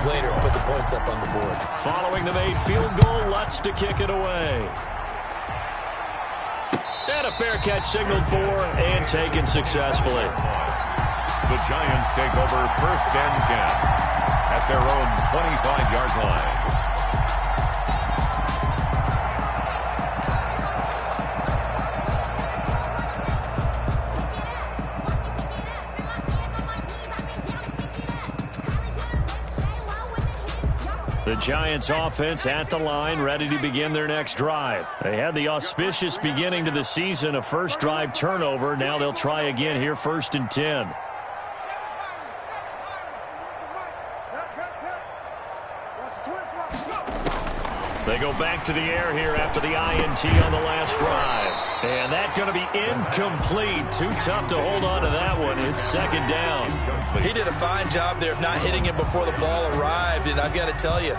later and put the points up on the board. Following the made field goal, Lutz to kick it away. And a fair catch signaled for and taken successfully. The Giants take over 1st and 10 at their own 25-yard line. The Giants offense at the line, ready to begin their next drive. They had the auspicious beginning to the season, a first drive turnover. Now they'll try again here, 1st and 10. They go back to the air here after the INT on the last drive. And that's going to be incomplete. Too tough to hold on to that one. It's 2nd down. He did a fine job there of not hitting him before the ball arrived. And I've got to tell you,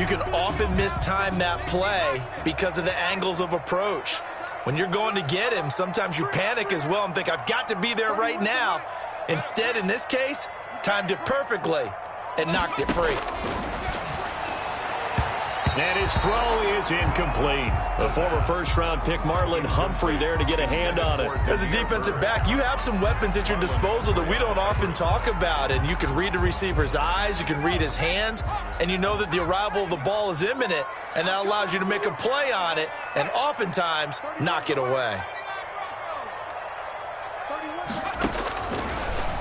you can often mistime that play because of the angles of approach. When you're going to get him, sometimes you panic as well and think, I've got to be there right now. Instead, in this case, timed it perfectly and knocked it free. And his throw is incomplete. The former first-round pick Marlon Humphrey there to get a hand on it. As a defensive back, you have some weapons at your disposal that we don't often talk about. And you can read the receiver's eyes, you can read his hands, and you know that the arrival of the ball is imminent, and that allows you to make a play on it and oftentimes knock it away.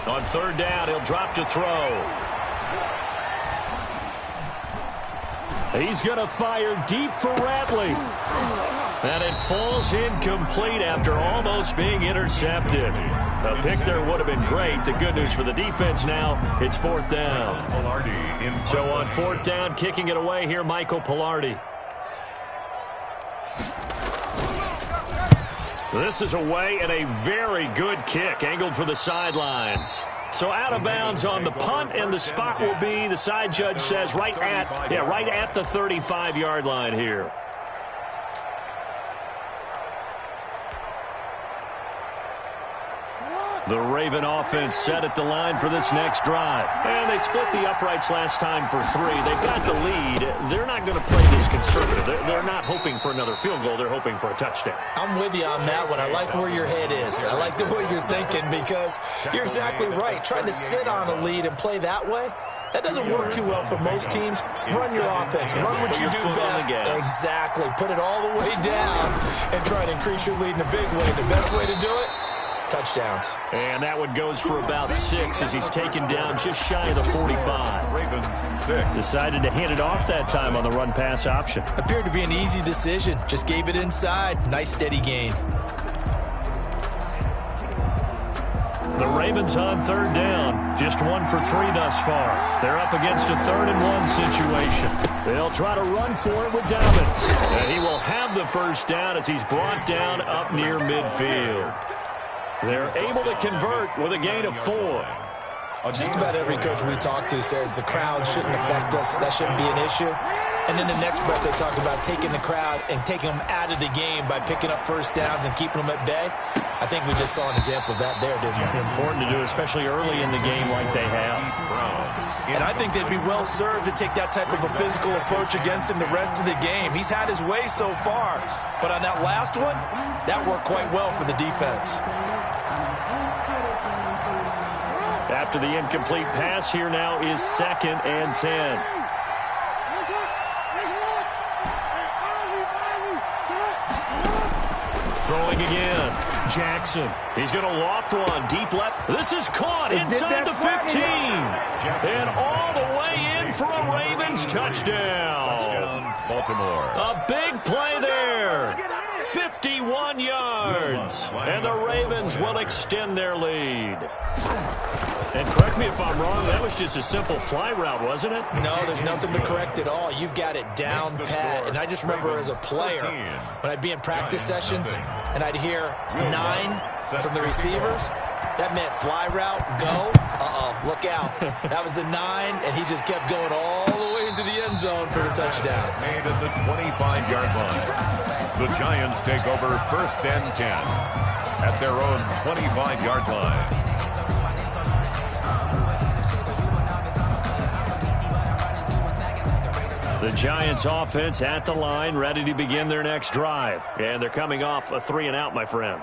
On 3rd down, he'll drop to throw. He's going to fire deep for Ratley. And it falls incomplete after almost being intercepted. A pick there would have been great. The good news for the defense now, it's 4th down. So on 4th down, kicking it away here, Michael Pilardi. This is away and a very good kick, angled for the sidelines. So out of bounds on the punt, and the spot will be, the side judge says, right at the 35-yard line here. The Raven offense set at the line for this next drive. And they split the uprights last time for 3. They've got the lead. They're not going to play this conservative. They're not hoping for another field goal. They're hoping for a touchdown. I'm with you on that one. I like where your head is. I like the way you're thinking because you're exactly right. Trying to sit on a lead and play that way, that doesn't work too well for most teams. Run your offense. Run what you do best. Exactly. Put it all the way down and try to increase your lead in a big way. The best way to do it, touchdowns. And that one goes for about 6 as he's taken down just shy of the 45. Ravens 6. Decided to hand it off that time on the run-pass option. Appeared to be an easy decision. Just gave it inside. Nice steady gain. The Ravens on 3rd down. Just 1 for 3 thus far. They're up against a 3rd and 1 situation. They'll try to run for it with Dobbins. And he will have the first down as he's brought down up near midfield. They're able to convert with a gain of 4. Just about every coach we talk to says the crowd shouldn't affect us. That shouldn't be an issue. And in the next breath, they talk about taking the crowd and taking them out of the game by picking up first downs and keeping them at bay. I think we just saw an example of that there, didn't we? Important to do, especially early in the game like they have. And I think they'd be well served to take that type of a physical approach against him the rest of the game. He's had his way so far. But on that last one, that worked quite well for the defense. After the incomplete pass, here now is 2nd and 10. Throwing again. Jackson. He's going to loft one. Deep left. This is caught inside the 15. And all the way in for a Ravens touchdown. Baltimore. A big play there. 51 yards. And the Ravens will extend their lead. And correct me if I'm wrong, that was just a simple fly route, wasn't it? No, there's nothing to correct at all. You've got it down pat. And I just remember as a player, when I'd be in practice sessions and I'd hear 9 from the receivers, that meant fly route, go. Look out. That was the 9, and he just kept going all the way into the end zone for the touchdown. Made at the 25-yard line. The Giants take over 1st and 10 at their own 25-yard line. The Giants offense at the line, ready to begin their next drive. And they're coming off a 3-and-out, my friend.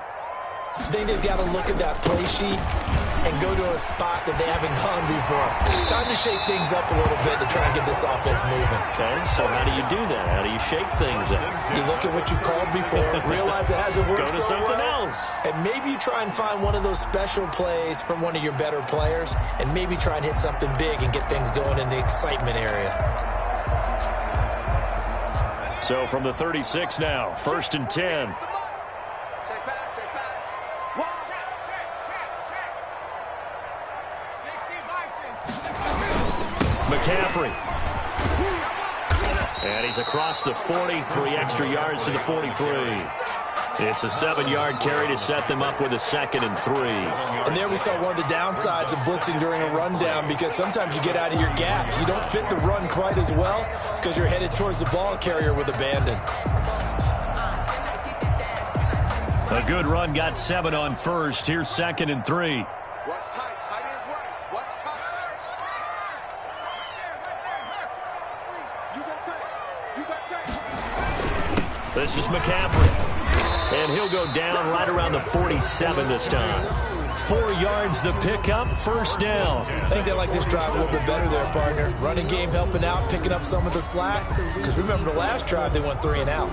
I think they've got to look at that play sheet and go to a spot that they haven't gone before. Time to shake things up a little bit to try and get this offense moving. Okay, so how do you do that? How do you shake things up? You look at what you've called before, realize it hasn't worked Go to something else. And maybe you try and find one of those special plays from one of your better players, and maybe try and hit something big and get things going in the excitement area. So from the 36 now, 1st and 10. McCaffrey. And he's across the 40, 3 extra yards to the 43. It's a 7-yard carry to set them up with a 2nd and 3. And there we saw one of the downsides of blitzing during a rundown, because sometimes you get out of your gaps. You don't fit the run quite as well because you're headed towards the ball carrier with abandon. A good run got 7 on 1st. Here's 2nd and 3. This is McCaffrey. And he'll go down right around the 47 this time. 4 yards the pickup, 1st down. I think they like this drive a little bit better there, partner. Running game helping out, picking up some of the slack. Because remember the last drive, they went 3-and-out.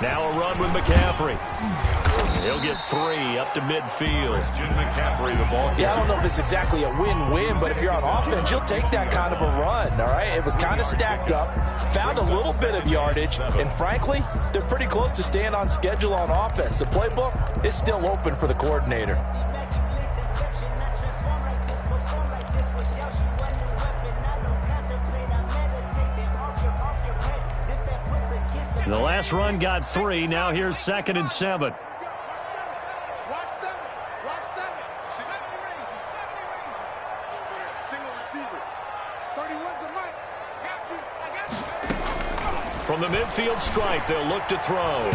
Now a run with McCaffrey. He'll get 3 up to midfield. McCaffrey, the ball. Yeah, I don't know if it's exactly a win-win, but if you're on offense, you'll take that kind of a run, all right? It was kind of stacked up, found a little bit of yardage, and frankly, they're pretty close to staying on schedule on offense. The playbook is still open for the coordinator. The last run got 3. Now here's 2nd and 7. From the midfield stripe, they'll look to throw.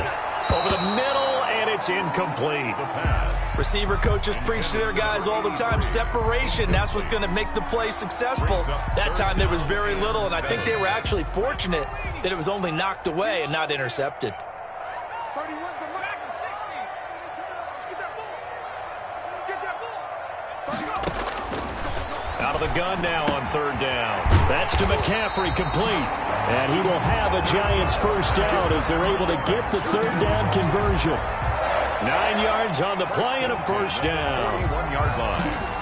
Over the middle, and it's incomplete. The pass. Receiver coaches preach to their guys all the time. Separation, that's what's going to make the play successful. That time there was very little, and I think they were actually fortunate that it was only knocked away and not intercepted. Out of the gun now on 3rd down. That's to McCaffrey, complete. And he will have a Giants 1st down as they're able to get the 3rd down conversion. 9 yards on the play and a 1st down. 1-yard line.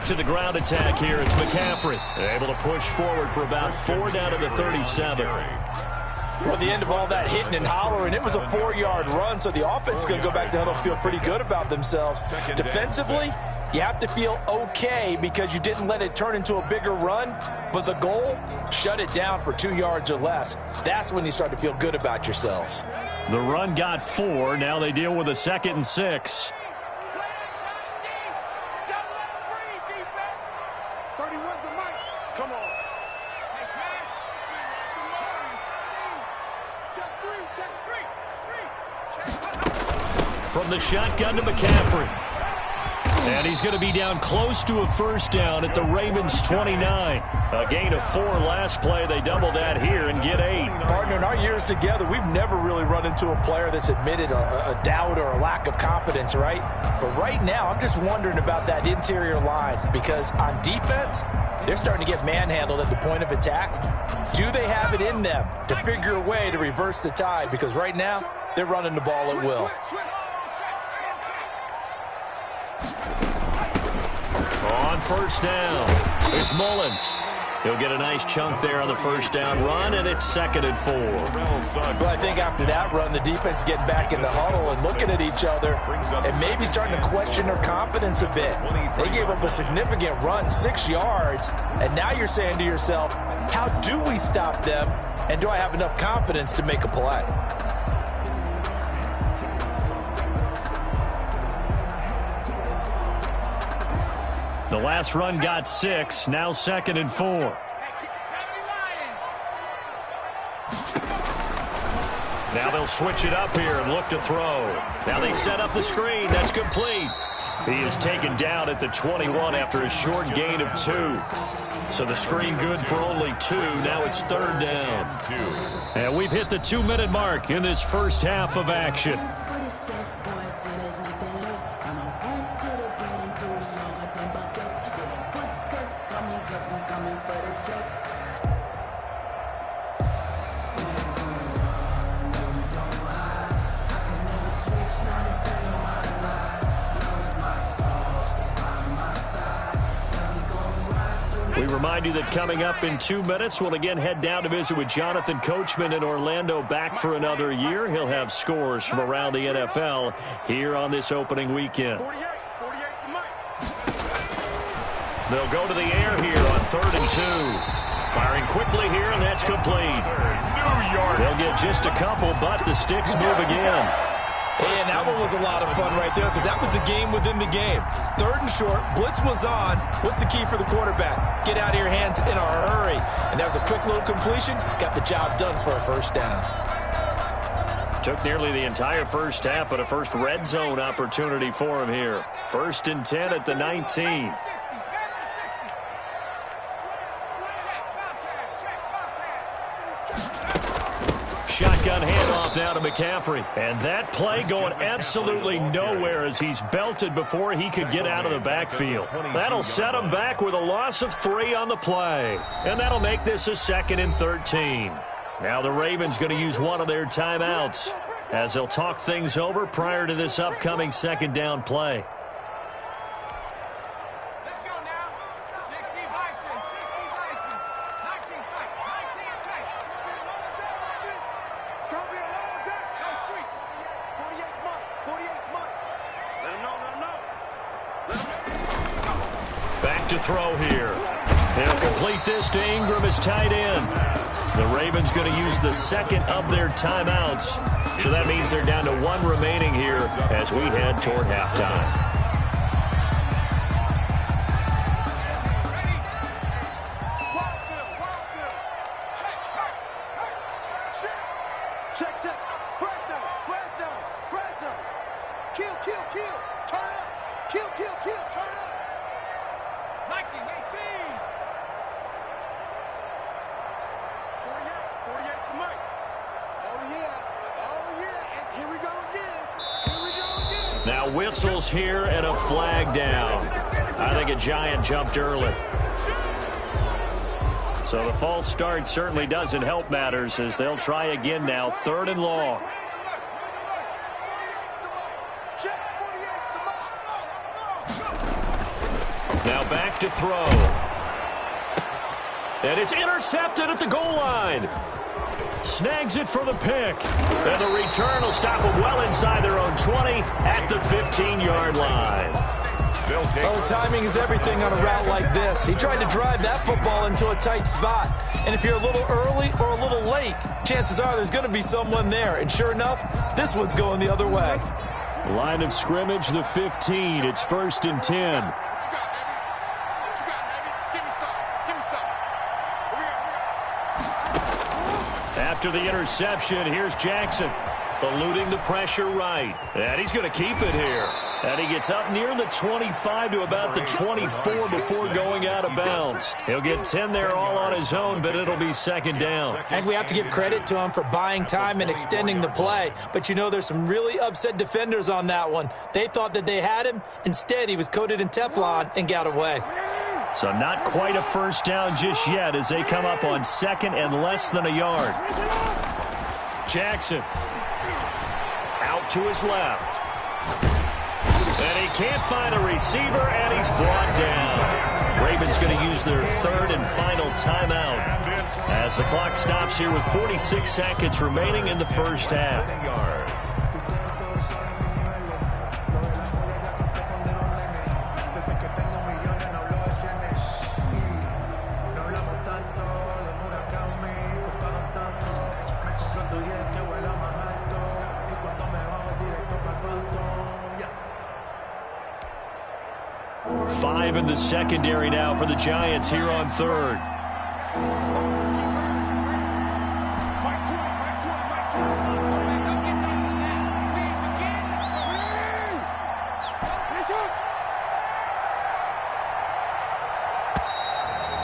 To the ground attack here. It's McCaffrey. Able to push forward for about 4 down to the 37. Well, at the end of all that hitting and hollering, it was a 4-yard run, so the offense is going to go back to huddle, feel pretty good about themselves. Defensively, you have to feel okay because you didn't let it turn into a bigger run, but the goal, shut it down for 2 yards or less. That's when you start to feel good about yourselves. The run got 4. Now they deal with a 2nd and 6. From the shotgun to McCaffrey. And he's going to be down close to a 1st down at the Ravens 29. A gain of 4 last play. They double that here and get 8. Partner, in our years together, we've never really run into a player that's admitted a doubt or a lack of confidence, right? But right now, I'm just wondering about that interior line because on defense, they're starting to get manhandled at the point of attack. Do they have it in them to figure a way to reverse the tide? Because right now, they're running the ball at will. On 1st down, it's Mullins. He'll get a nice chunk there on the first down run, and it's 2nd and 4. Well, I think after that run, the defense is getting back in the huddle and looking at each other and maybe starting to question their confidence a bit. They gave up a significant run, 6 yards, and now you're saying to yourself, how do we stop them, and do I have enough confidence to make a play? The last run got 6, now 2nd and 4. Now they'll switch it up here and look to throw. Now they set up the screen. That's complete. He is taken down at the 21 after a short gain of 2. So the screen good for only 2. Now it's 3rd down. And we've hit the 2-minute mark in this first half of action. We remind you that coming up in 2 minutes, we'll again head down to visit with Jonathan Coachman in Orlando, back for another year. He'll have scores from around the NFL here on this opening weekend. They'll go to the air here on 3rd and 2. Firing quickly here, and that's complete. They'll get just a couple, but the sticks move again. And that one was a lot of fun right there because that was the game within the game. 3rd and short, blitz was on. What's the key for the quarterback? Get out of your hands in a hurry. And that was a quick little completion. Got the job done for a first down. Took nearly the entire first half, but a first red zone opportunity for him here. 1st and 10 at the 19. Shotgun handoff now to McCaffrey. And that play going absolutely nowhere as he's belted before he could get out of the backfield. That'll set him back with a loss of 3 on the play. And that'll make this a 2nd and 13. Now the Ravens going to use one of their timeouts as they'll talk things over prior to this upcoming 2nd down play. To throw here. He'll complete this to Ingram as tight end. The Ravens going to use the 2nd of their timeouts. So that means they're down to 1 remaining here as we head toward halftime. Now whistles here and a flag down. I think a giant jumped early. So the false start certainly doesn't help matters as they'll try again now. 3rd and long. Now back to throw. And it's intercepted at the goal line. Snags it for the pick. And the return will stop them well inside their own 20 at the 15-yard line. Oh, timing is everything on a route like this. He tried to drive that football into a tight spot. And if you're a little early or a little late, chances are there's going to be someone there. And sure enough, this one's going the other way. Line of scrimmage, the 15. It's 1st and 10. After the interception, here's Jackson, eluding the pressure right. And he's going to keep it here. And he gets up near the 25 to about the 24 before going out of bounds. He'll get 10 there all on his own, but it'll be 2nd down. And we have to give credit to him for buying time and extending the play. But, you know, there's some really upset defenders on that one. They thought that they had him. Instead, he was coated in Teflon and got away. So not quite a first down just yet as they come up on 2nd and less than a yard. Jackson out to his left. And he can't find a receiver, and he's brought down. Ravens going to use their third and final timeout as the clock stops here with 46 seconds remaining in the first half. Five in the secondary now for the Giants here on third.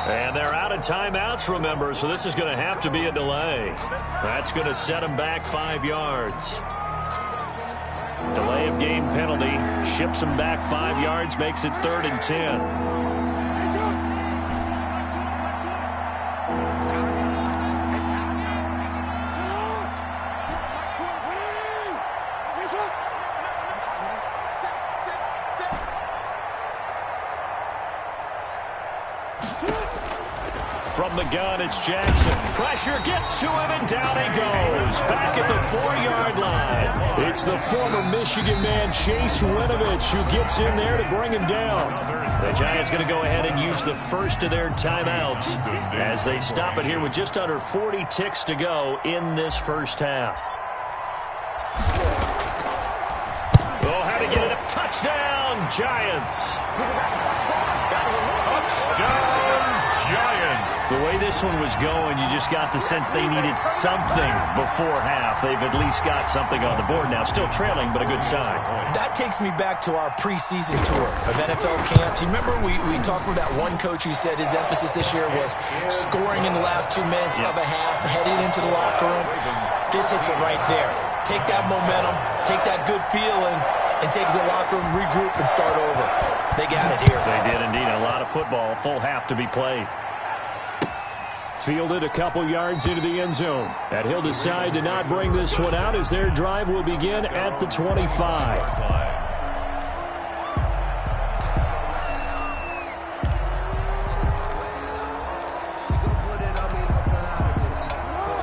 And they're out of timeouts, remember, so this is going to have to be a delay. That's going to set them back 5 yards. Delay of game penalty ships them back 5 yards, makes it 3rd and 10. From the gun, it's Jackson. Pressure gets to him, and down he goes. Back at the 4-yard line. It's the former Michigan man, Chase Winovich, who gets in there to bring him down. The Giants going to go ahead and use the first of their timeouts as they stop it here with just under 40 ticks to go in this first half. Oh, how to get it up. Touchdown, Giants. Touchdown, Giants. The way this one was going, you just got the sense they needed something before half. They've at least got something on the board now. Still trailing, but a good sign. That takes me back to our preseason tour of NFL camps. You remember we talked with that one coach who said his emphasis this year was scoring in the last 2 minutes of a half, heading into the locker room. This hits it right there. Take that momentum, take that good feeling, and take it to the locker room, regroup, and start over. They got it here. They did indeed. A lot of football, full half to be played. Fielded a couple yards into the end zone. And he'll decide to not bring this one out as their drive will begin at the 25.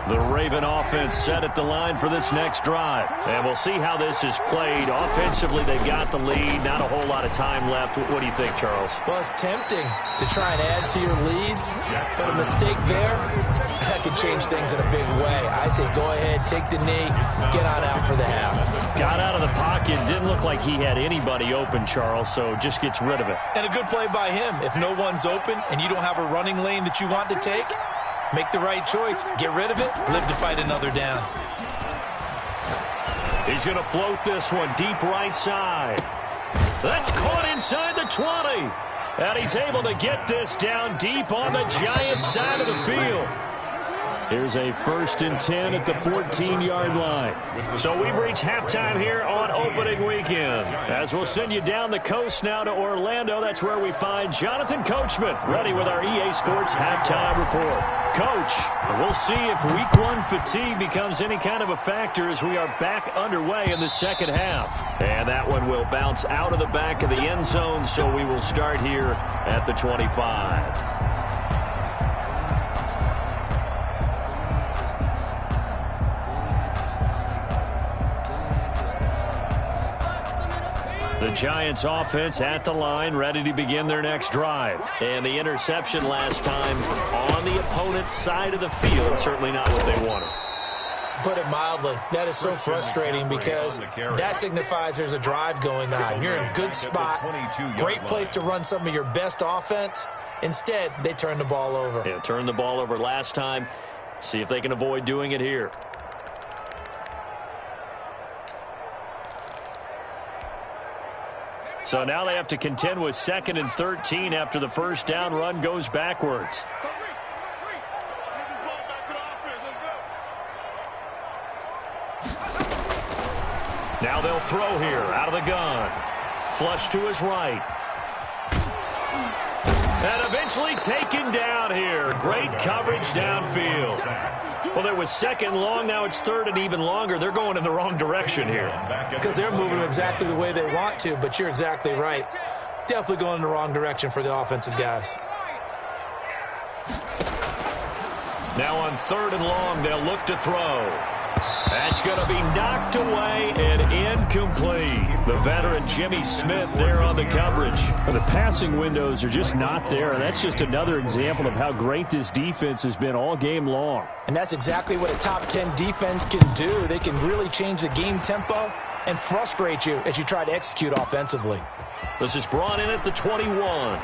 The Raven offense set at the line for this next drive. And we'll see how this is played. Offensively, they've got the lead. Not a whole lot of time left. What do you think, Charles? Well, it's tempting to try and add to your lead, but a mistake there, that could change things in a big way. I say go ahead, take the knee, get on out for the half. Got out of the pocket. Didn't look like he had anybody open, Charles, so just gets rid of it. And a good play by him. If no one's open and you don't have a running lane that you want to take, make the right choice. Get rid of it. Live to fight another down. He's going to float this one deep right side. That's caught inside the 20. And he's able to get this down deep on the Giants side of the field. Here's a 1st and 10 at the 14-yard line. So we've reached halftime here on opening weekend. As we'll send you down the coast now to Orlando, that's where we find Jonathan Coachman ready with our EA Sports halftime report. Coach, we'll see if week 1 fatigue becomes any kind of a factor as we are back underway in the second half. And that one will bounce out of the back of the end zone, so we will start here at the 25. The Giants offense at the line, ready to begin their next drive. And the interception last time on the opponent's side of the field, certainly not what they wanted. Put it mildly, that is so frustrating because that signifies there's a drive going on. You're in a good spot, great place to run some of your best offense. Instead, they turn the ball over. Yeah, turned the ball over last time. See if they can avoid doing it here. So now they have to contend with 2nd and 13 after the first down run goes backwards. Now they'll throw here out of the gun. Flush to his right. And eventually taken down here. Great coverage downfield. Well, there was second long. Now it's third and even longer. They're going in the wrong direction here. Because they're moving exactly the way they want to, but you're exactly right. Definitely going in the wrong direction for the offensive guys. Now on third and long, they'll look to throw. That's going to be knocked away and incomplete. The veteran Jimmy Smith there on the coverage. Well, the passing windows are just not there, and that's just another example of how great this defense has been all game long. And that's exactly what a top 10 defense can do. They can really change the game tempo and frustrate you as you try to execute offensively. This is brought in at the 21.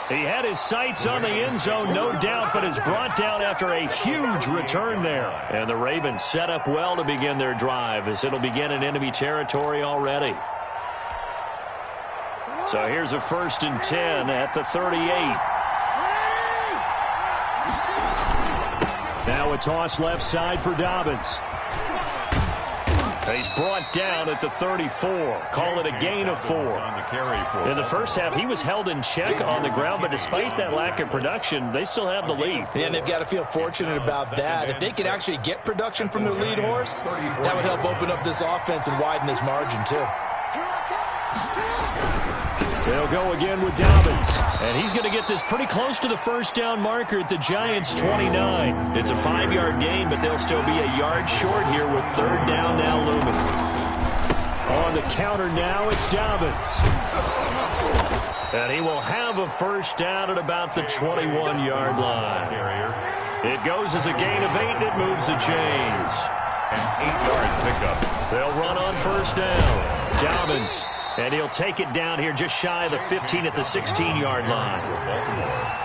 He had his sights on the end zone, no doubt, but is brought down after a huge return there. And the Ravens set up well to begin their drive as it'll begin in enemy territory already. So here's a 1st and 10 at the 38. Now a toss left side for Dobbins. He's brought down at the 34. Call it a gain of 4. In the first half, he was held in check on the ground, but despite that lack of production, they still have the lead. Yeah, and they've got to feel fortunate about that. If they could actually get production from their lead horse, that would help open up this offense and widen this margin, too. They'll go again with Dobbins. And he's going to get this pretty close to the first down marker at the Giants' 29. It's a 5-yard gain, but they'll still be a yard short here with third down now looming. On the counter now, it's Dobbins. And he will have a first down at about the 21-yard line. It goes as a gain of 8, and it moves the chains. An 8-yard pickup. They'll run on first down. Dobbins. And he'll take it down here just shy of the 15 at the 16-yard line.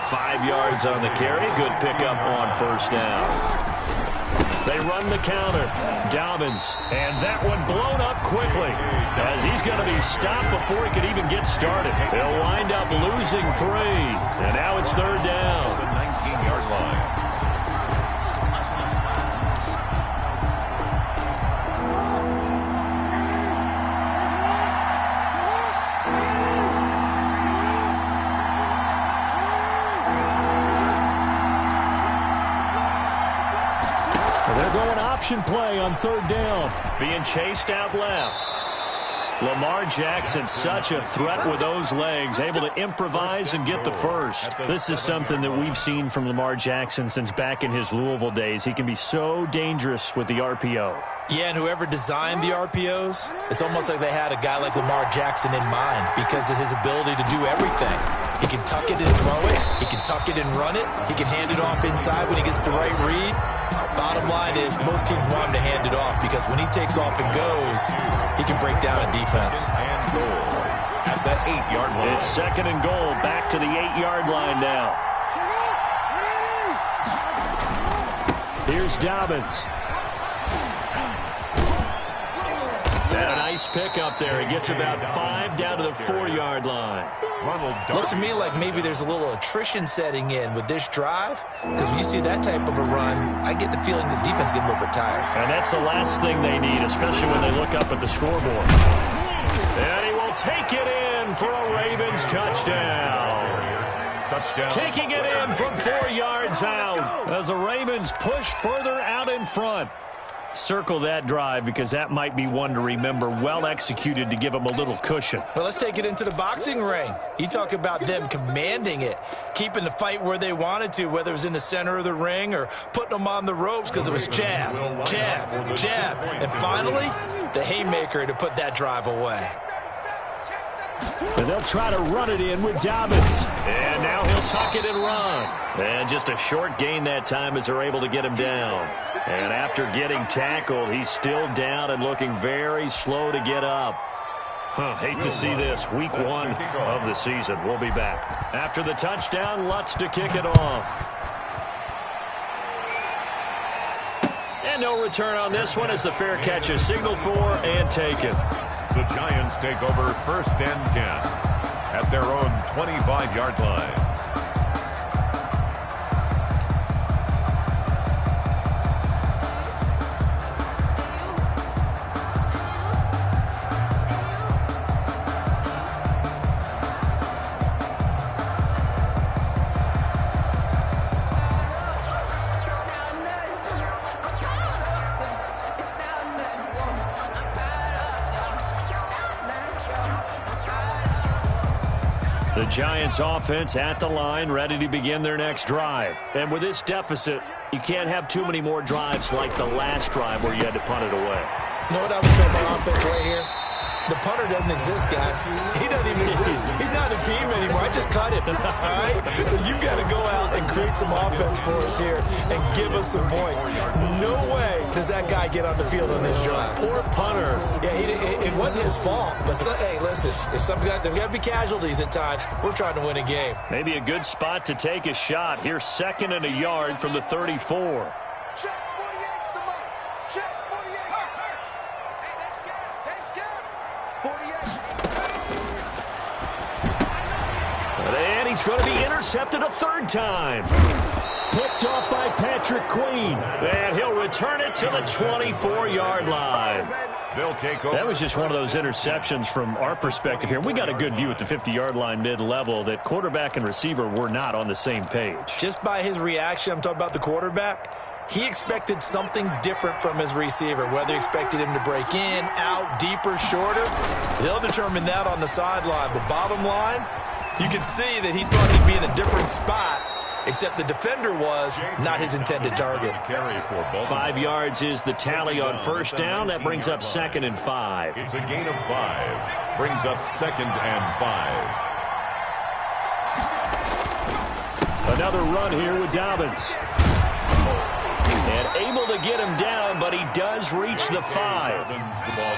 5 yards on the carry. Good pickup on first down. They run the counter. Dobbins. And that one blown up quickly as he's going to be stopped before he could even get started. They'll wind up losing 3. And now it's third down. The 19-yard line. Option play on third down. Being chased out left. Lamar Jackson, such a threat with those legs, able to improvise and get the first. This is something that we've seen from Lamar Jackson since back in his Louisville days. He can be so dangerous with the RPO. Yeah, and whoever designed the RPOs, it's almost like they had a guy like Lamar Jackson in mind because of his ability to do everything. He can tuck it and throw it. He can tuck it and run it. He can hand it off inside when he gets the right read. Bottom line is most teams want him to hand it off because when he takes off and goes, he can break down a defense. And goal at the 8-yard line. It's second and goal. Back to the 8-yard line now. Here's Dobbins. And a nice pickup there. He gets about 5 down to the 4-yard line. Looks to me like maybe there's a little attrition setting in with this drive because when you see that type of a run, I get the feeling the defense getting a little bit tired. And that's the last thing they need, especially when they look up at the scoreboard. And he will take it in for a Ravens touchdown. Taking it in from 4 yards out as the Ravens push further out in front. Circle that drive because that might be one to remember. Well executed to give them a little cushion. Well, let's take it into the boxing ring. You talk about them commanding it, keeping the fight where they wanted to, whether it was in the center of the ring or putting them on the ropes because it was jab, jab, jab. And finally, the haymaker to put that drive away. And they'll try to run it in with Dobbins. And now he'll tuck it and run. And just a short gain that time as they're able to get him down. And after getting tackled, he's still down and looking very slow to get up. Hate to see this. Week 1 of the season. We'll be back. After the touchdown, Lutz to kick it off. And no return on this one as the fair catch is signaled for and taken. The Giants take over 1st and 10 at their own 25-yard line. The Giants offense at the line, ready to begin their next drive. And with this deficit, you can't have too many more drives like the last drive where you had to punt it away. You know what I was telling my offense right here? The punter doesn't exist, guys. He doesn't even exist. He's not a team anymore. I just cut him, all right? So you've got to go out and create some offense for us here and give us some points. No way does that guy get on the field on this drive. Poor punter. Yeah, it wasn't his fault. But, hey, listen, if there's got to be casualties at times. We're trying to win a game. Maybe a good spot to take a shot. Here's 2nd and a yard from the 34. Check 48's the mark. Check 48. Hey, that's good. That's good. 48. And he's going to be intercepted a 3rd time. Picked off by Patrick Queen. And he'll return it to the 24-yard line. They'll take over. That was just one of those interceptions from our perspective here. We got a good view at the 50-yard line mid-level that quarterback and receiver were not on the same page. Just by his reaction, I'm talking about the quarterback, he expected something different from his receiver, whether he expected him to break in, out, deeper, shorter. They'll determine that on the sideline. But bottom line, you can see that he thought he'd be in a different spot, except the defender was not his intended target. 5 yards is the tally on 1st down. That brings up 2nd and 5. It's a gain of 5. Brings up 2nd and 5. Another run here with Dobbins. And able to get him down, but he does reach the 5.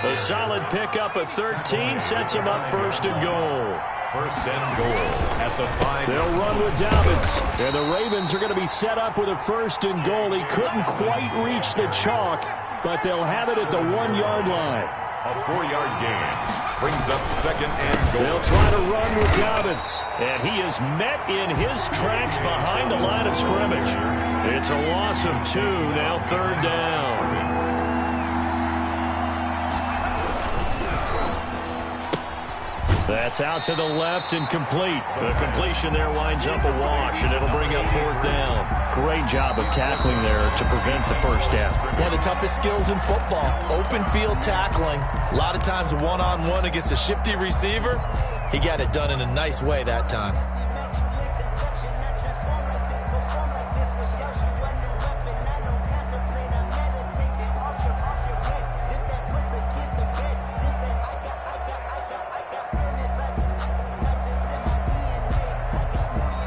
A solid pickup at 13 sets him up 1st and goal. 1st and goal at the 5. They'll run with Dobbins. And the Ravens are going to be set up with a 1st and goal. He couldn't quite reach the chalk, but they'll have it at the 1-yard line. A 4-yard gain. Brings up 2nd and goal. They'll try to run with Dobbins. And he is met in his tracks behind the line of scrimmage. It's a loss of 2, now 3rd down. That's out to the left and complete. The completion there winds up a wash, and it'll bring up 4th down. Great job of tackling there to prevent the 1st down. One of the toughest skills in football, open field tackling. A lot of times one-on-one against a shifty receiver. He got it done in a nice way that time.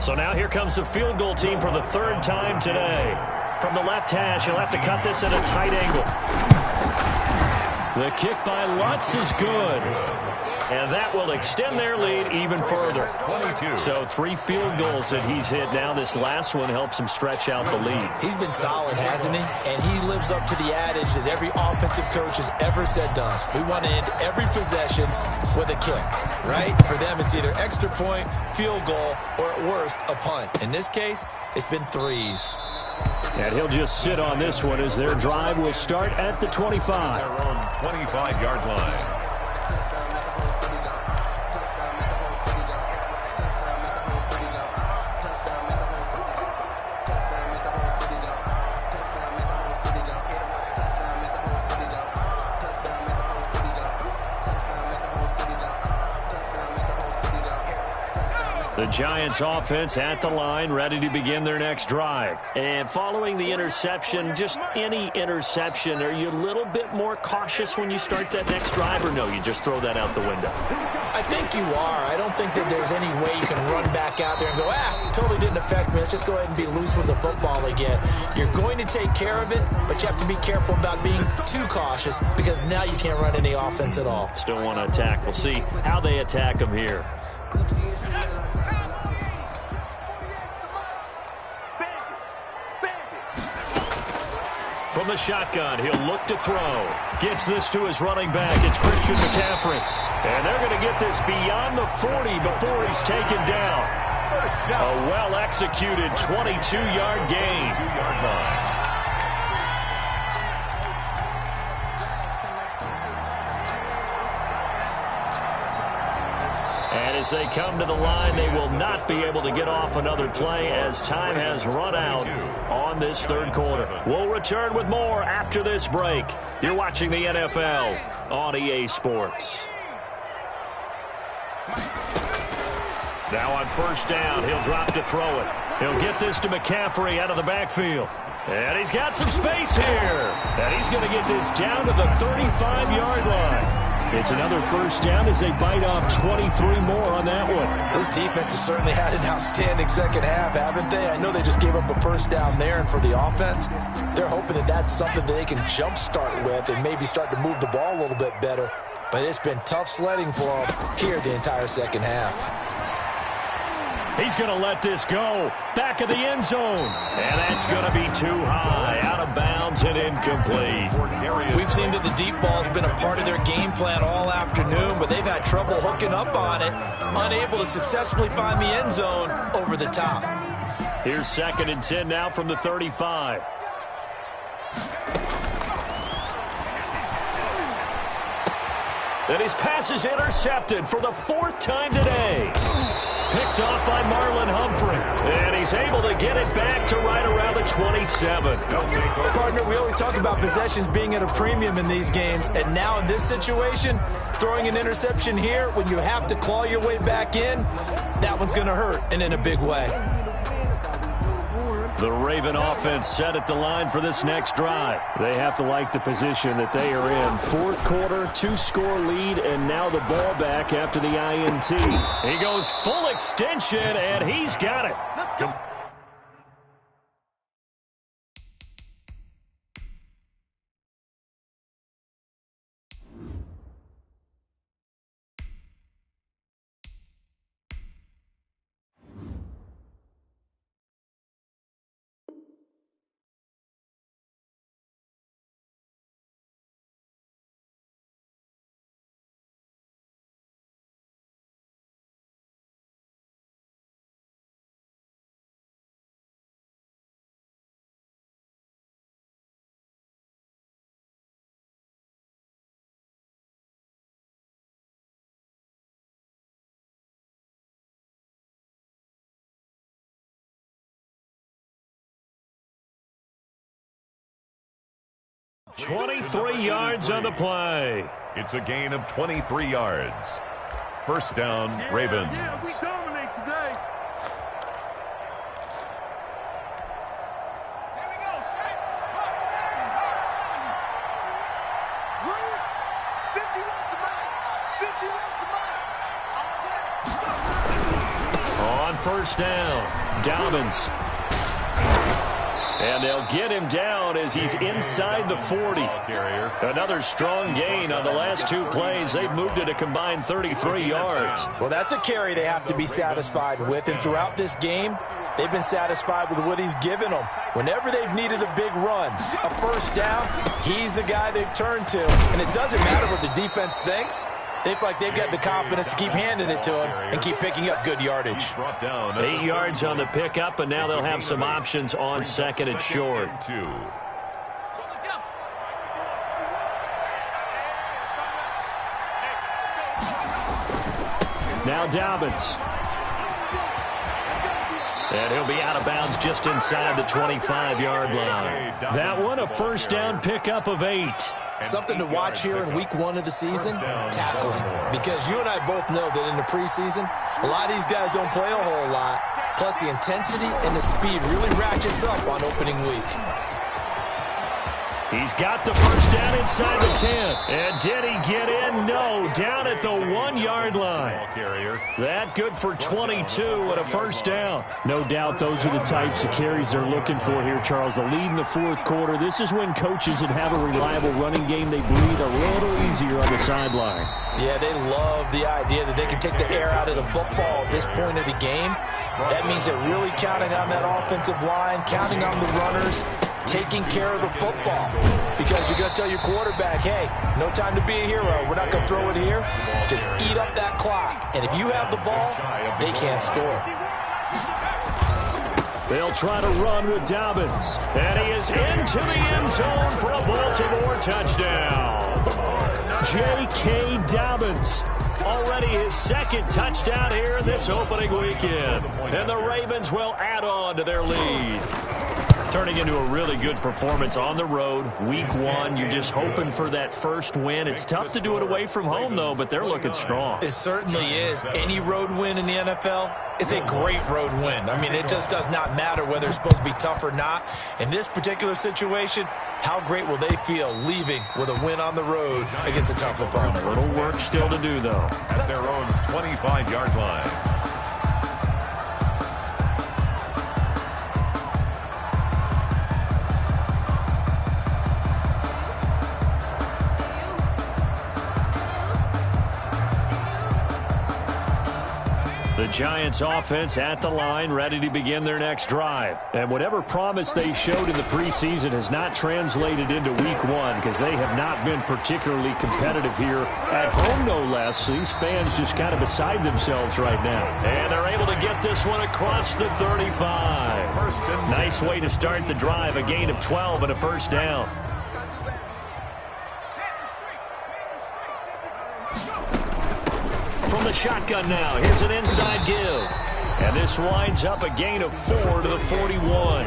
So now here comes the field goal team for the 3rd time today. From the left hash, he'll have to cut this at a tight angle. The kick by Lutz is good. And that will extend their lead even further. 22. So 3 field goals that he's hit now. This last one helps him stretch out the lead. He's been solid, hasn't he? And he lives up to the adage that every offensive coach has ever said to us. We want to end every possession with a kick, right? For them, it's either extra point, field goal, or at worst, a punt. In this case, it's been 3s. And he'll just sit on this one as their drive will start at the 25. Their own 25-yard line. The Giants offense at the line, ready to begin their next drive. And following the interception, just any interception, are you a little bit more cautious when you start that next drive, or no, you just throw that out the window? I think you are. I don't think that there's any way you can run back out there and go, totally didn't affect me. Let's just go ahead and be loose with the football again. You're going to take care of it, but you have to be careful about being too cautious because now you can't run any offense at all. Still want to attack. We'll see how they attack him here. From the shotgun, he'll look to throw. Gets this to his running back. It's Christian McCaffrey. And they're going to get this beyond the 40 before he's taken down. A well-executed 22-yard gain. 2-yard line. And as they come to the line, they will not be able to get off another play as time has run out on this 3rd quarter. We'll return with more after this break. You're watching the NFL on EA Sports. Now on first down, he'll drop to throw it. He'll get this to McCaffrey out of the backfield. And he's got some space here. And he's going to get this down to the 35-yard line. It's another first down as they bite off 23 more on that one. This defense has certainly had an outstanding second half, haven't they? I know they just gave up a first down there, and for the offense, they're hoping that that's something that they can jumpstart with and maybe start to move the ball a little bit better. But it's been tough sledding for them here the entire second half. He's going to let this go. Back of the end zone. And that's going to be too high. Out of bounds and incomplete. We've seen that the deep ball has been a part of their game plan all afternoon, but they've had trouble hooking up on it, unable to successfully find the end zone over the top. Here's 2nd and 10 now from the 35. And his pass is intercepted for the 4th time today. Picked off by Marlon Humphrey. And he's able to get it back to right around the 27. Partner, we always talk about possessions being at a premium in these games. And now in this situation, throwing an interception here when you have to claw your way back in, that one's going to hurt, and in a big way. The Raven offense set at the line for this next drive. They have to like the position that they are in. 4th quarter, 2-score lead, and now the ball back after the INT. He goes full extension, and he's got it. .23 yards on the play. It's a gain of 23 yards. First down, Ravens. Yeah, we dominate today. Here we go. 51 to 9. 51 to 9. On first down, Dobbins. And they'll get him down as he's inside the 40. Another strong gain on the last 2 plays. They've moved it a combined 33 yards. Well, that's a carry they have to be satisfied with. And throughout this game, they've been satisfied with what he's given them. Whenever they've needed a big run, a first down, he's the guy they've turned to. And it doesn't matter what the defense thinks. They feel like they've got the confidence to keep handing it to him and keep picking up good yardage. 8 yards on the pickup, and now they'll have some options on 2nd and short. Now Dobbins. And he'll be out of bounds just inside the 25-yard line. That one, a first down pickup of 8. Something to watch here in week 1 of the season, tackling. Because you and I both know that in the preseason, a lot of these guys don't play a whole lot. Plus the intensity and the speed really ratchets up on opening week. He's got the first down inside the 10. And did he get in? No, down at the 1-yard line. That good for 22 and a first down. No doubt those are the types of carries they're looking for here, Charles. The lead in the 4th quarter. This is when coaches that have a reliable running game, they breathe a little easier on the sideline. Yeah, they love the idea that they can take the air out of the football at this point of the game. That means they're really counting on that offensive line, counting on the runners, taking care of the football. Because you're going to tell your quarterback, hey, no time to be a hero. We're not going to throw it here. Just eat up that clock. And if you have the ball, they can't score. They'll try to run with Dobbins. And he is into the end zone for a Baltimore touchdown. J.K. Dobbins. Already his 2nd touchdown here in this opening weekend. And the Ravens will add on to their lead. Turning into a really good performance on the road, week one. You're just hoping for that first win. It's tough to do it away from home, though, but they're looking strong. It certainly is. Any road win in the NFL is a great road win. I mean, it just does not matter whether it's supposed to be tough or not. In this particular situation, how great will they feel leaving with a win on the road against a tough opponent? A little work still to do, though. At their own 25-yard line. The Giants offense at the line, ready to begin their next drive. And whatever promise they showed in the preseason has not translated into week one because they have not been particularly competitive here at home, no less. These fans just kind of beside themselves right now. And they're able to get this one across the 35. Nice way to start the drive, a gain of 12 and a first down. From the shotgun now, here's an inside give. And this winds up a gain of 4 to the 41.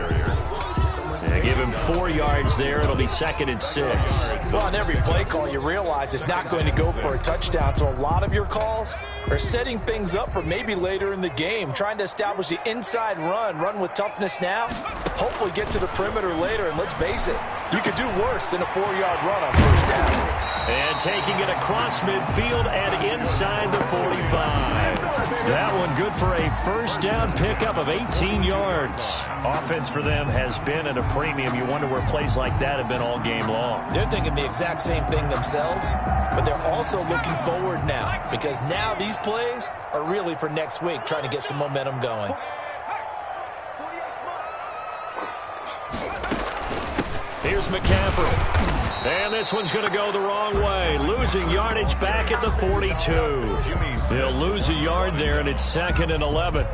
They give him 4 yards there. It'll be 2nd and 6. Well, on every play call, you realize it's not going to go for a touchdown. So a lot of your calls are setting things up for maybe later in the game, trying to establish the inside run with toughness now, hopefully get to the perimeter later. And let's face it, you could do worse than a 4-yard run on first down. And taking it across midfield and inside the 45. That one good for a first down pickup of 18 yards. Offense for them has been at a premium. You wonder where plays like that have been all game long. They're thinking the exact same thing themselves, but they're also looking forward now because now these plays are really for next week, trying to get some momentum going. Here's McCaffrey. And this one's going to go the wrong way. Losing yardage back at the 42. They'll lose a yard there, and it's 2nd and 11.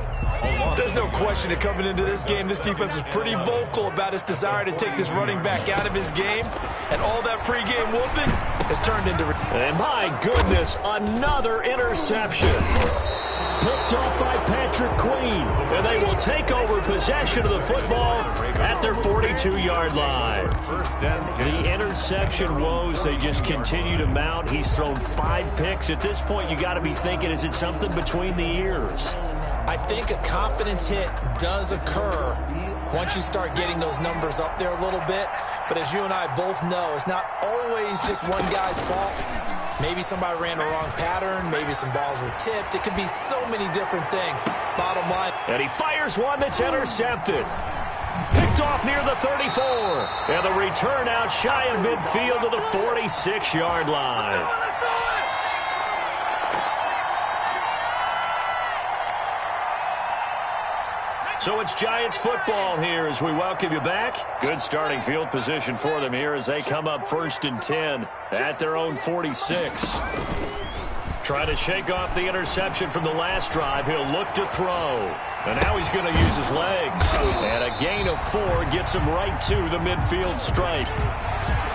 There's no question that coming into this game, this defense is pretty vocal about its desire to take this running back out of his game. And all that pregame whooping has turned into... And my goodness, another interception. Picked off by Patrick Queen. And they will take over possession of the football at their 42-yard line. The interception woes, they just continue to mount. He's thrown 5 picks. At this point, you got to be thinking, is it something between the ears? I think a confidence hit does occur once you start getting those numbers up there a little bit. But as you and I both know, it's not always just one guy's fault. Maybe somebody ran the wrong pattern. Maybe some balls were tipped. It could be so many different things. Bottom line. And he fires one that's intercepted. Picked off near the 34. And the return out shy of midfield to the 46-yard line. So it's Giants football here as we welcome you back. Good starting field position for them here as they come up 1st and 10 at their own 46. Trying to shake off the interception from the last drive. He'll look to throw. And now he's going to use his legs. And a gain of 4 gets him right to the midfield stripe.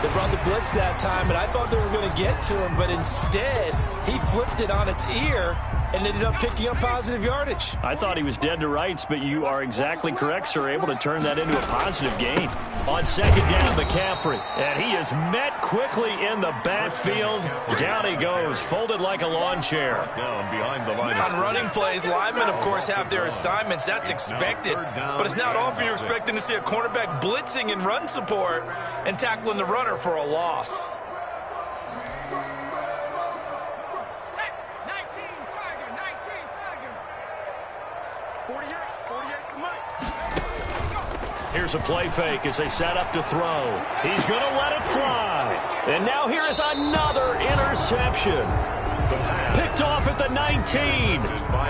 They brought the blitz that time, and I thought they were going to get to him, but instead he flipped it on its ear and ended up picking up positive yardage. I thought he was dead to rights, but you are exactly correct, sir. Able to turn that into a positive gain. On 2nd down, McCaffrey. And he is met quickly in the backfield. Down he goes, folded like a lawn chair. Down behind the line. On running plays, linemen, of course, have their assignments. That's expected. But it's not often you're expecting to see a cornerback blitzing in run support and tackling the runner for a loss. Here's a play fake as they set up to throw. He's going to let it fly. And now here is another interception. Picked off at the 19.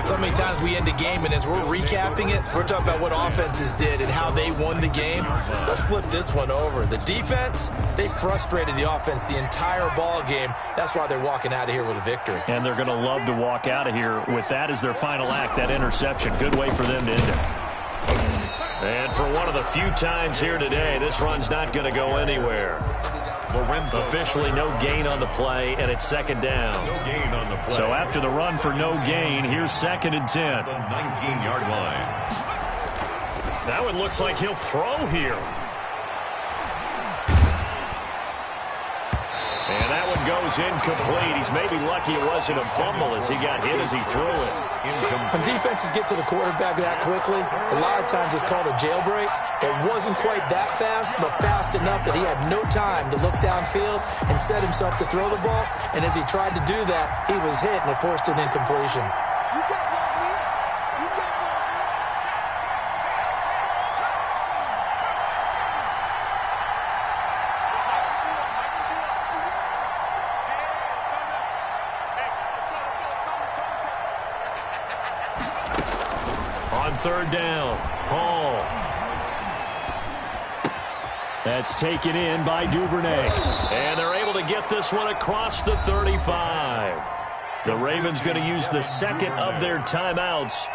So many times we end the game, and as we're recapping it, we're talking about what offenses did and how they won the game. Let's flip this one over. The defense, they frustrated the offense the entire ball game. That's why they're walking out of here with a victory. And they're going to love to walk out of here with that as their final act, that interception. Good way for them to end it. And for one of the few times here today, this run's not going to go anywhere. Officially no gain on the play, and it's 2nd down. No gain on the play. So after the run for no gain, here's 2nd and 10. The 19-yard line. Now it looks like he'll throw here. And that one goes incomplete. He's maybe lucky it wasn't a fumble as he got hit as he threw it. When defenses get to the quarterback that quickly, a lot of times it's called a jailbreak. It wasn't quite that fast, but fast enough that he had no time to look downfield and set himself to throw the ball. And as he tried to do that, he was hit and it forced an incompletion. You got block me. You got block me. On third down, Hall. That's taken in by Duvernay. And they're able to get this one across the 35. The Ravens going to use the second of their timeouts.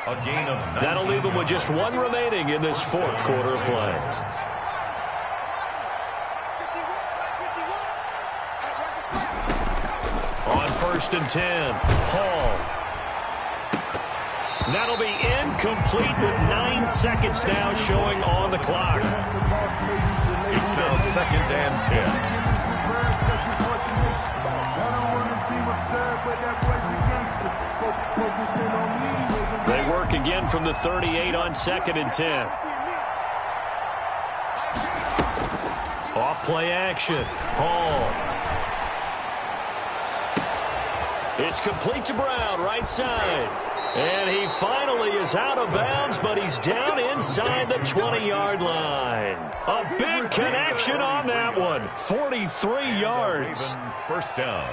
A gain of 19. That'll leave them with just one remaining in this fourth quarter of play. On 1st and 10, Hall. That'll be incomplete with 9 seconds now showing on the clock. It's now 2nd and 10. They work again from the 38 on 2nd and 10. Off play action. Hall. It's complete to Brown, right side. And he finally is out of bounds, but he's down inside the 20-yard line. A big connection on that one. 43 yards. First down.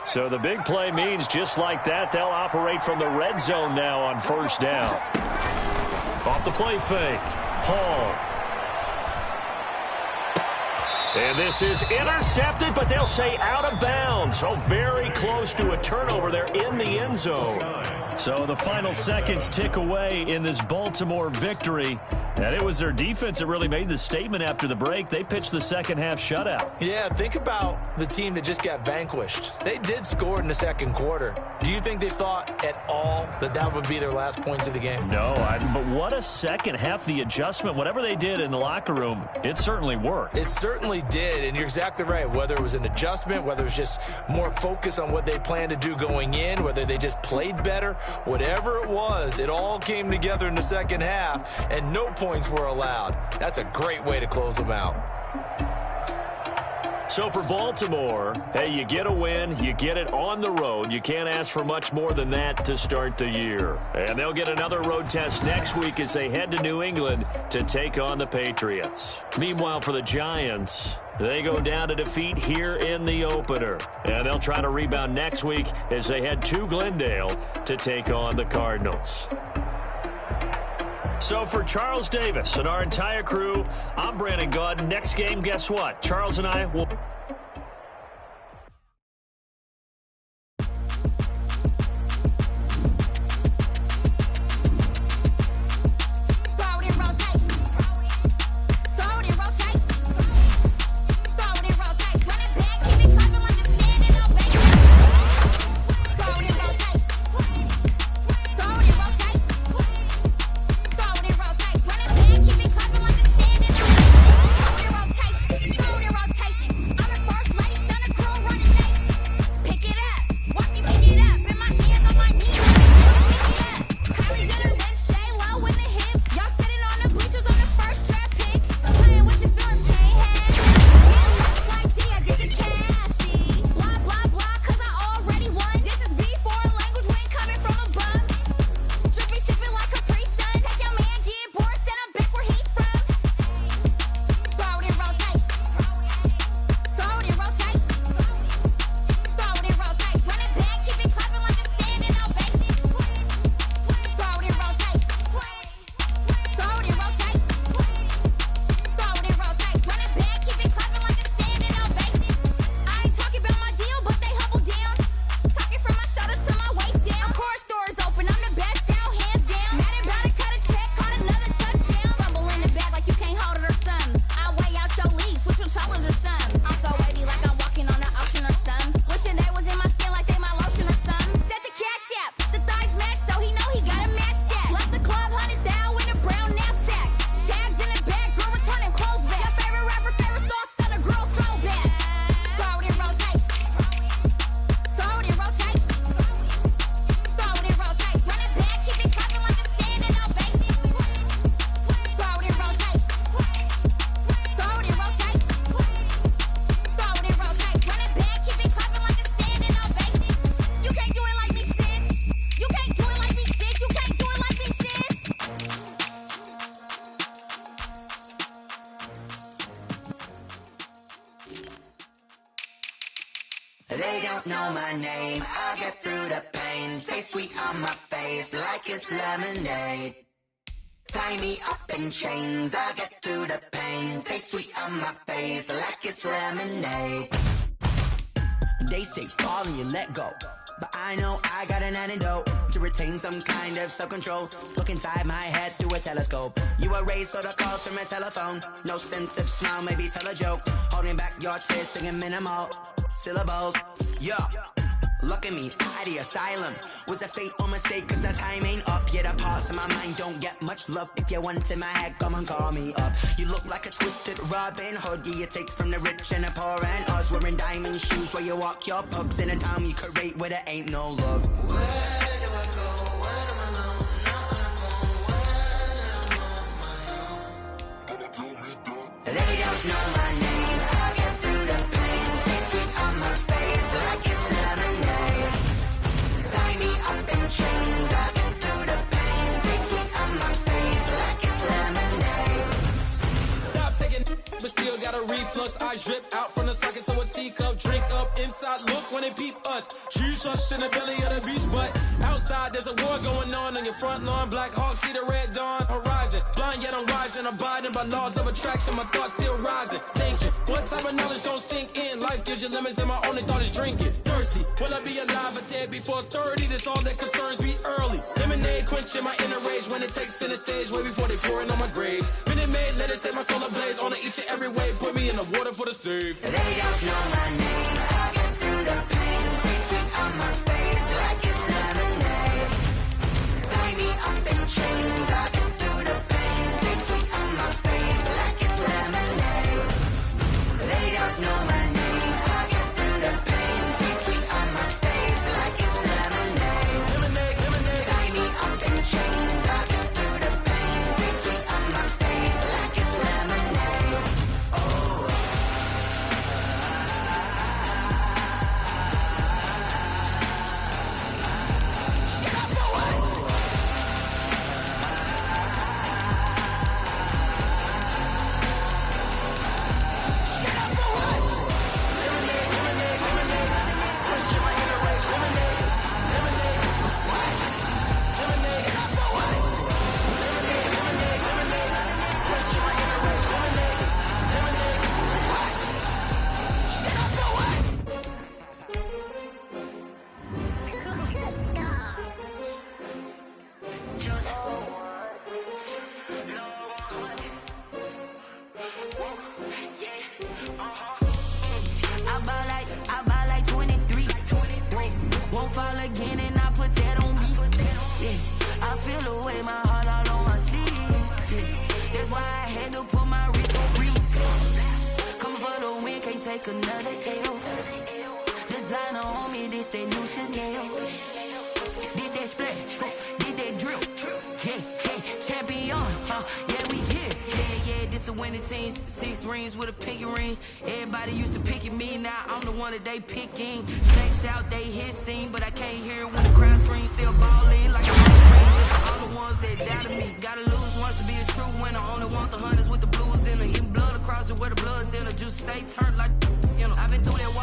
So the big play means just like that, they'll operate from the red zone now on 1st down. Off the play fake. Hall. And this is intercepted, but they'll say out of bounds. So very close to a turnover there in the end zone. So the final seconds tick away in this Baltimore victory. And it was their defense that really made the statement after the break. They pitched the second half shutout. Yeah, think about the team that just got vanquished. They did score in the second quarter. Do you think they thought at all that that would be their last points of the game? No, but what a second half. The adjustment, whatever they did in the locker room, it certainly worked. It certainly did, and you're exactly right. Whether it was an adjustment, whether it was just more focus on what they planned to do going in, whether they just played better, whatever it was, it all came together in the second half, and no points were allowed. That's a great way to close them out. So for Baltimore, hey, you get a win, you get it on the road. You can't ask for much more than that to start the year. And they'll get another road test next week as they head to New England to take on the Patriots. Meanwhile, for the Giants, they go down to defeat here in the opener. And they'll try to rebound next week as they head to Glendale to take on the Cardinals. So for Charles Davis and our entire crew, I'm Brandon Gaudin. Next game, guess what? Charles and I will... don't know my name, I'll get through the pain. Taste sweet on my face like it's lemonade. Tie me up in chains, I'll get through the pain. Taste sweet on my face like it's lemonade. They say fall and you let go, but I know I got an antidote to retain some kind of self-control. Look inside my head through a telescope. You erase all the calls from a telephone. No sense of smile, maybe tell a joke. Holding back your tears, singing minimal syllables. Yo, look at me, out of the asylum. Was a fate or mistake, cause the time ain't up. Yeah, the parts of my mind don't get much love. If you want in my head, come and call me up. You look like a twisted Robin Hood. Yeah, you take from the rich and the poor and us. Wearing diamond shoes where you walk your pugs in a town you create where there ain't no love. Where do I go? When I'm alone? Not on the phone. When I'm on my own. They don't know my name. I get through the pain. Taste sweet on my face like it's lemonade. Tie me up in chains. I get through the pain. Taste sweet on my face like it's lemonade. Stop taking but still got a reflux. I drip out from the socket to a teacup. Drink up inside, look when they peep us. She's us in the belly of the beast, but outside there's a war going on your front lawn. Black Hawk, see the red dawn horizon. Blind yet I'm rising, abiding by laws of attraction. My thoughts still rising, thinking what type of knowledge don't sink in. Life gives you lemons and my only thought is drinking. Thirsty, will I be alive or dead before 30? That's all that concerns me early. Lemonade quenching my inner rage when it takes center stage way before they pour it on my grave. Minute Maid, let it set my soul ablaze on each and every way. Put me in the water for the save. They don't know my name. I get through the pain. Taste sweet on my face like it's lemonade. Tie me up in chains. I get through the pain. Taste sweet on my face like it's lemonade. They don't know my name. I get through the pain. Taste sweet on my face like it's lemonade. Lemonade, lemonade. Tie me up in chains. I get through the pain. Taste sweet on my face like it's lemonade. Oh. I buy like 23. Won't fall again and I put that on me. Yeah, I feel the way, my heart all on my sleeve. Yeah, that's why I had to put my wrist on freeze. Coming for the win, can't take another L. Designer on me, this that new Chanel. Did that splash, did that drill. Yeah, champion, yeah, we here. Yeah, this the winning teams. 6 rings with a pinky ring. Everybody used to picking me, now I'm the one that they picking. Snakes out, they hit scene, but I can't hear it when the crowd screams. Still balling like a all the ones that doubted me. Gotta lose once to be a true winner. Only want the hunters with the blues in it. Eating blood across it where the blood dinner. Juice stay turned like, you know. I've been through that